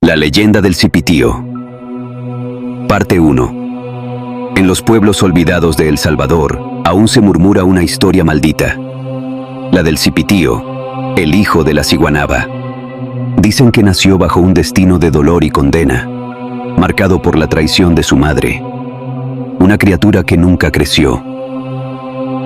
La leyenda del Cipitío. Parte 1. En los pueblos olvidados de El Salvador, aún se murmura una historia maldita. La del Cipitío, el hijo de la ciguanaba. Dicen que nació bajo un destino de dolor y condena, marcado por la traición de su madre. Una criatura que nunca creció.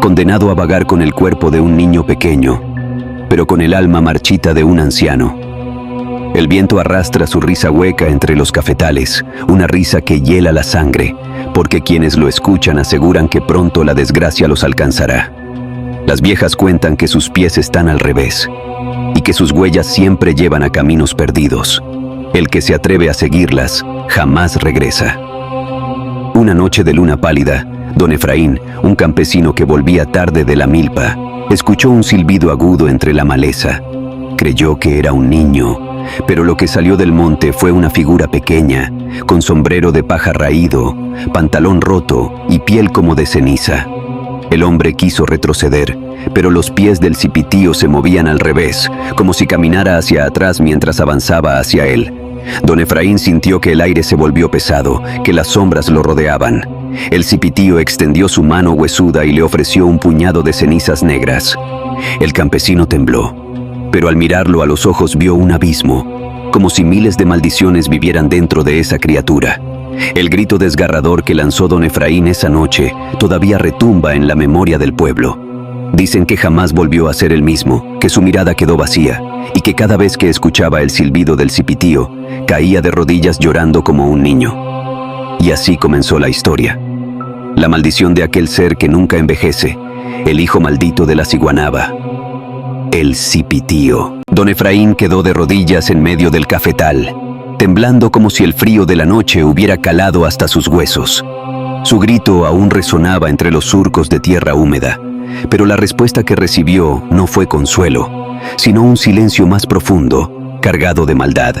Condenado a vagar con el cuerpo de un niño pequeño, pero con el alma marchita de un anciano. El viento arrastra su risa hueca entre los cafetales, una risa que hiela la sangre, porque quienes lo escuchan aseguran que pronto la desgracia los alcanzará. Las viejas cuentan que sus pies están al revés, y que sus huellas siempre llevan a caminos perdidos. El que se atreve a seguirlas, jamás regresa. Una noche de luna pálida, don Efraín, un campesino que volvía tarde de la milpa, escuchó un silbido agudo entre la maleza. Creyó que era un niño, pero lo que salió del monte fue una figura pequeña, con sombrero de paja raído, pantalón roto y piel como de ceniza. El hombre quiso retroceder, pero los pies del Cipitío se movían al revés, como si caminara hacia atrás mientras avanzaba hacia él. Don Efraín sintió que el aire se volvió pesado, que las sombras lo rodeaban. El Cipitío extendió su mano huesuda y le ofreció un puñado de cenizas negras. El campesino tembló, pero al mirarlo a los ojos vio un abismo, como si miles de maldiciones vivieran dentro de esa criatura. El grito desgarrador que lanzó don Efraín esa noche todavía retumba en la memoria del pueblo. Dicen que jamás volvió a ser el mismo, que su mirada quedó vacía, y que cada vez que escuchaba el silbido del Cipitío, caía de rodillas llorando como un niño. Y así comenzó la historia. La maldición de aquel ser que nunca envejece, el hijo maldito de la ciguanaba. El Cipitío. Don Efraín quedó de rodillas en medio del cafetal, temblando como si el frío de la noche hubiera calado hasta sus huesos. Su grito aún resonaba entre los surcos de tierra húmeda, pero la respuesta que recibió no fue consuelo, sino un silencio más profundo, cargado de maldad.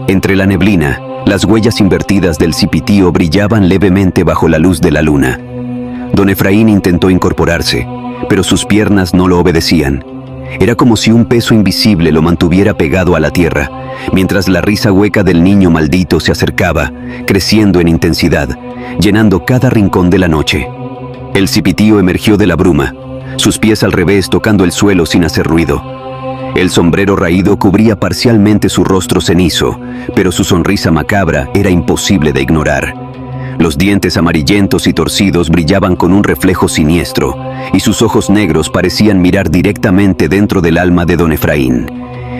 Entre la neblina, las huellas invertidas del Cipitío brillaban levemente bajo la luz de la luna. Don Efraín intentó incorporarse, pero sus piernas no lo obedecían. Era como si un peso invisible lo mantuviera pegado a la tierra, mientras la risa hueca del niño maldito se acercaba, creciendo en intensidad, llenando cada rincón de la noche. El Cipitío emergió de la bruma, sus pies al revés tocando el suelo sin hacer ruido. El sombrero raído cubría parcialmente su rostro cenizo, pero su sonrisa macabra era imposible de ignorar. Los dientes amarillentos y torcidos brillaban con un reflejo siniestro, y sus ojos negros parecían mirar directamente dentro del alma de don Efraín.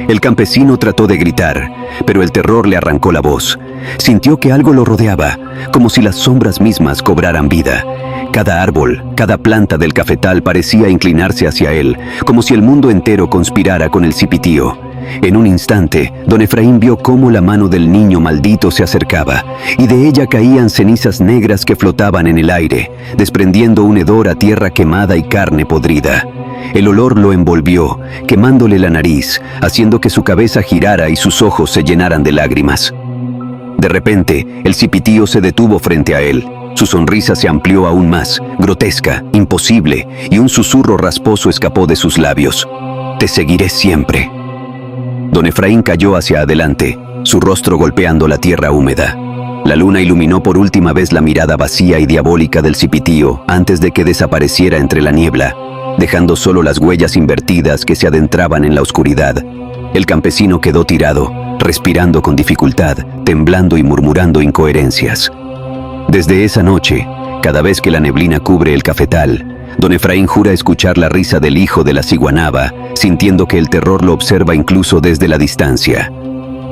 El campesino trató de gritar, pero el terror le arrancó la voz. Sintió que algo lo rodeaba, como si las sombras mismas cobraran vida. Cada árbol, cada planta del cafetal parecía inclinarse hacia él, como si el mundo entero conspirara con el Cipitío. En un instante, don Efraín vio cómo la mano del niño maldito se acercaba, y de ella caían cenizas negras que flotaban en el aire, desprendiendo un hedor a tierra quemada y carne podrida. El olor lo envolvió, quemándole la nariz, haciendo que su cabeza girara y sus ojos se llenaran de lágrimas. De repente, el Cipitío se detuvo frente a él. Su sonrisa se amplió aún más, grotesca, imposible, y un susurro rasposo escapó de sus labios. «Te seguiré siempre». Don Efraín cayó hacia adelante, su rostro golpeando la tierra húmeda. La luna iluminó por última vez la mirada vacía y diabólica del Cipitío antes de que desapareciera entre la niebla, dejando solo las huellas invertidas que se adentraban en la oscuridad. El campesino quedó tirado, respirando con dificultad, temblando y murmurando incoherencias. Desde esa noche, cada vez que la neblina cubre el cafetal, don Efraín jura escuchar la risa del hijo de la ciguanaba, sintiendo que el terror lo observa incluso desde la distancia.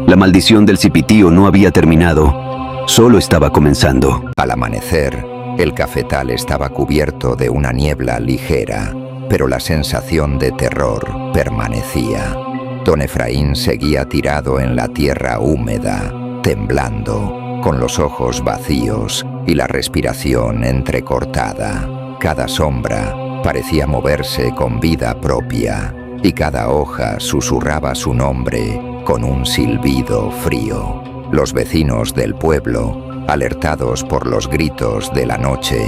La maldición del Cipitío no había terminado, solo estaba comenzando. Al amanecer, el cafetal estaba cubierto de una niebla ligera, pero la sensación de terror permanecía. Don Efraín seguía tirado en la tierra húmeda, temblando, con los ojos vacíos y la respiración entrecortada. Cada sombra parecía moverse con vida propia, y cada hoja susurraba su nombre con un silbido frío. Los vecinos del pueblo, alertados por los gritos de la noche,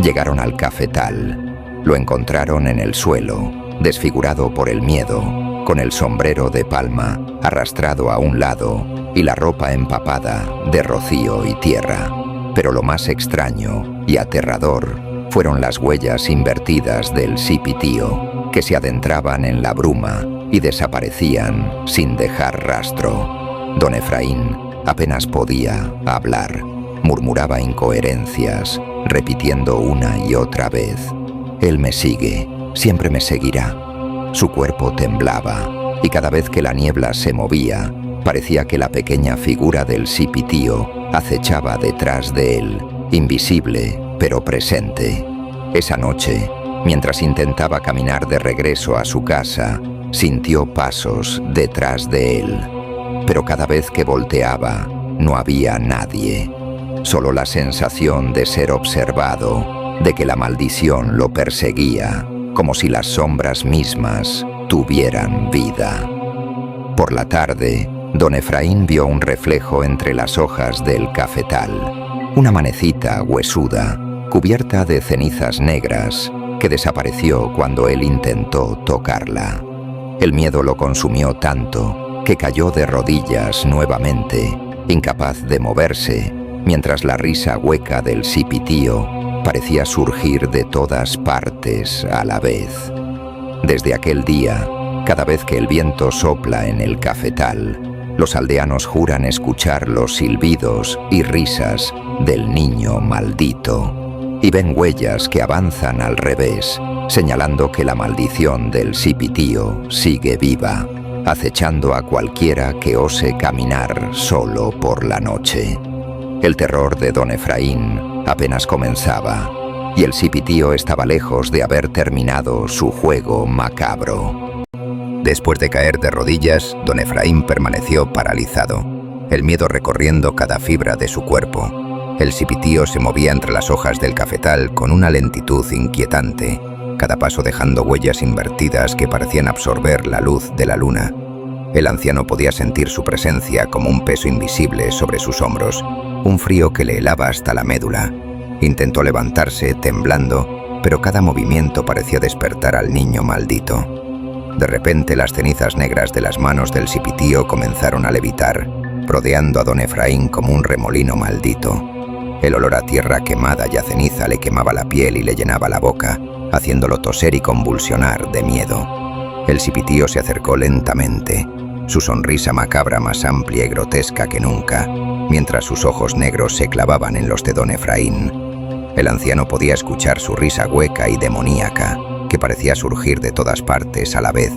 llegaron al cafetal. Lo encontraron en el suelo, desfigurado por el miedo, con el sombrero de palma arrastrado a un lado y la ropa empapada de rocío y tierra. Pero lo más extraño y aterrador fueron las huellas invertidas del Cipitío, que se adentraban en la bruma y desaparecían sin dejar rastro. Don Efraín apenas podía hablar. Murmuraba incoherencias, repitiendo una y otra vez: «Él me sigue, siempre me seguirá». Su cuerpo temblaba, y cada vez que la niebla se movía, parecía que la pequeña figura del Cipitío acechaba detrás de él, invisible pero presente. Esa noche, mientras intentaba caminar de regreso a su casa, sintió pasos detrás de él. Pero cada vez que volteaba, no había nadie. Solo la sensación de ser observado, de que la maldición lo perseguía, como si las sombras mismas tuvieran vida. Por la tarde, don Efraín vio un reflejo entre las hojas del cafetal, una manecita huesuda, cubierta de cenizas negras, que desapareció cuando él intentó tocarla. El miedo lo consumió tanto que cayó de rodillas nuevamente, incapaz de moverse, mientras la risa hueca del Cipitío parecía surgir de todas partes a la vez. Desde aquel día, cada vez que el viento sopla en el cafetal, los aldeanos juran escuchar los silbidos y risas del niño maldito, y ven huellas que avanzan al revés, señalando que la maldición del Cipitío sigue viva, acechando a cualquiera que ose caminar solo por la noche. El terror de don Efraín apenas comenzaba, y el Cipitío estaba lejos de haber terminado su juego macabro. Después de caer de rodillas, don Efraín permaneció paralizado, el miedo recorriendo cada fibra de su cuerpo. El Cipitío se movía entre las hojas del cafetal con una lentitud inquietante, cada paso dejando huellas invertidas que parecían absorber la luz de la luna. El anciano podía sentir su presencia como un peso invisible sobre sus hombros, un frío que le helaba hasta la médula. Intentó levantarse, temblando, pero cada movimiento parecía despertar al niño maldito. De repente las cenizas negras de las manos del Cipitío comenzaron a levitar, rodeando a don Efraín como un remolino maldito. El olor a tierra quemada y a ceniza le quemaba la piel y le llenaba la boca, haciéndolo toser y convulsionar de miedo. El Cipitío se acercó lentamente, su sonrisa macabra más amplia y grotesca que nunca, mientras sus ojos negros se clavaban en los de don Efraín. El anciano podía escuchar su risa hueca y demoníaca, que parecía surgir de todas partes a la vez.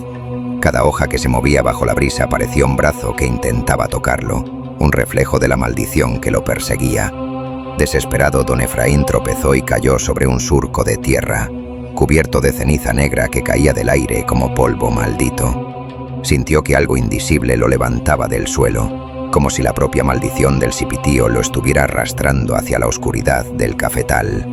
Cada hoja que se movía bajo la brisa parecía un brazo que intentaba tocarlo, un reflejo de la maldición que lo perseguía. Desesperado, don Efraín tropezó y cayó sobre un surco de tierra, cubierto de ceniza negra que caía del aire como polvo maldito. Sintió que algo invisible lo levantaba del suelo, como si la propia maldición del Cipitío lo estuviera arrastrando hacia la oscuridad del cafetal.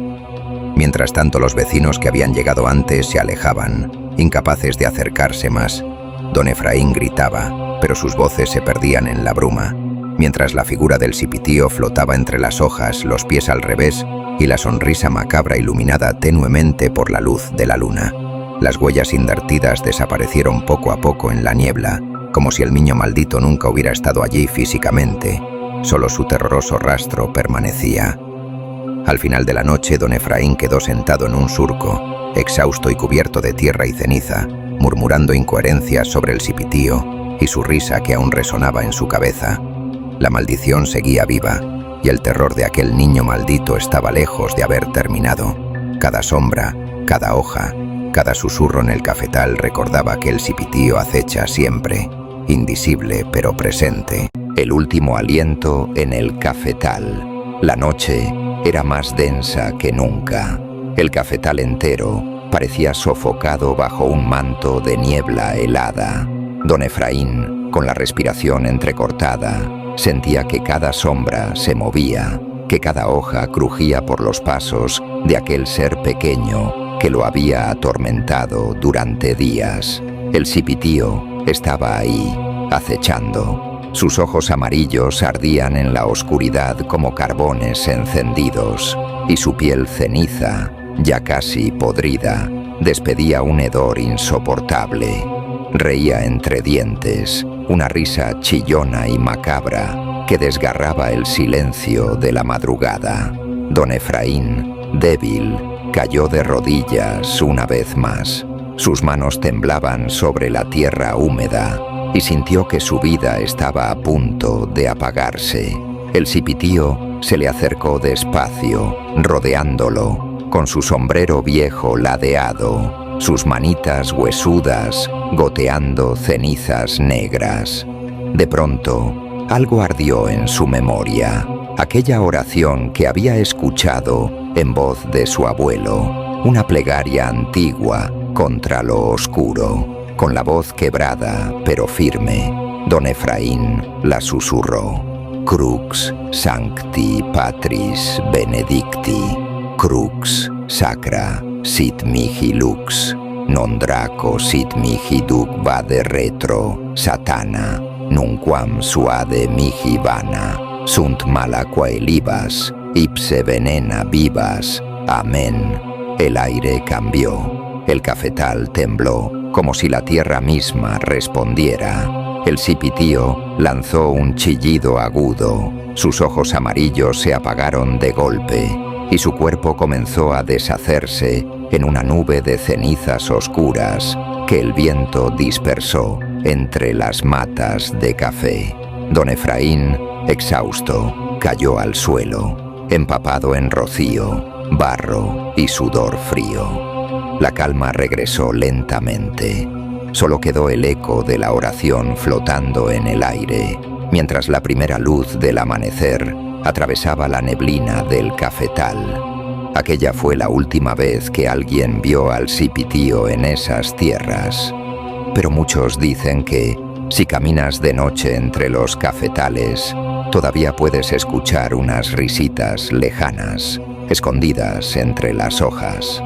Mientras tanto, los vecinos que habían llegado antes se alejaban, incapaces de acercarse más. Don Efraín gritaba, pero sus voces se perdían en la bruma, mientras la figura del Cipitío flotaba entre las hojas, los pies al revés, y la sonrisa macabra iluminada tenuemente por la luz de la luna. Las huellas invertidas desaparecieron poco a poco en la niebla, como si el niño maldito nunca hubiera estado allí físicamente. Solo su terroroso rastro permanecía. Al final de la noche, don Efraín quedó sentado en un surco, exhausto y cubierto de tierra y ceniza, murmurando incoherencias sobre el Cipitío y su risa que aún resonaba en su cabeza. La maldición seguía viva, y el terror de aquel niño maldito estaba lejos de haber terminado. Cada sombra, cada hoja, cada susurro en el cafetal recordaba que el Cipitío acecha siempre, invisible pero presente. El último aliento en el cafetal. La noche era más densa que nunca. El cafetal entero parecía sofocado bajo un manto de niebla helada. Don Efraín, con la respiración entrecortada, sentía que cada sombra se movía, que cada hoja crujía por los pasos de aquel ser pequeño que lo había atormentado durante días. El Cipitío estaba ahí, acechando. Sus ojos amarillos ardían en la oscuridad como carbones encendidos, y su piel ceniza, ya casi podrida, despedía un hedor insoportable. Reía entre dientes, una risa chillona y macabra que desgarraba el silencio de la madrugada. Don Efraín, débil, cayó de rodillas una vez más. Sus manos temblaban sobre la tierra húmeda y sintió que su vida estaba a punto de apagarse. El cipitío se le acercó despacio, rodeándolo, con su sombrero viejo ladeado, sus manitas huesudas goteando cenizas negras. De pronto, algo ardió en su memoria, aquella oración que había escuchado en voz de su abuelo, una plegaria antigua contra lo oscuro. Con la voz quebrada pero firme, don Efraín la susurró: Crux sancti patris benedicti, crux sacra sit mihi lux, non draco sit mihi duc vade retro, satana, nunquam suade mihi vana, sunt malaquae libas, ipse venena vivas, amén. El aire cambió, el cafetal tembló, como si la tierra misma respondiera. El cipitío lanzó un chillido agudo, sus ojos amarillos se apagaron de golpe y su cuerpo comenzó a deshacerse en una nube de cenizas oscuras que el viento dispersó entre las matas de café. Don Efraín, exhausto, cayó al suelo, empapado en rocío, barro y sudor frío. La calma regresó lentamente. Solo quedó el eco de la oración flotando en el aire, mientras la primera luz del amanecer atravesaba la neblina del cafetal. Aquella fue la última vez que alguien vio al cipitío en esas tierras. Pero muchos dicen que, si caminas de noche entre los cafetales, todavía puedes escuchar unas risitas lejanas, escondidas entre las hojas.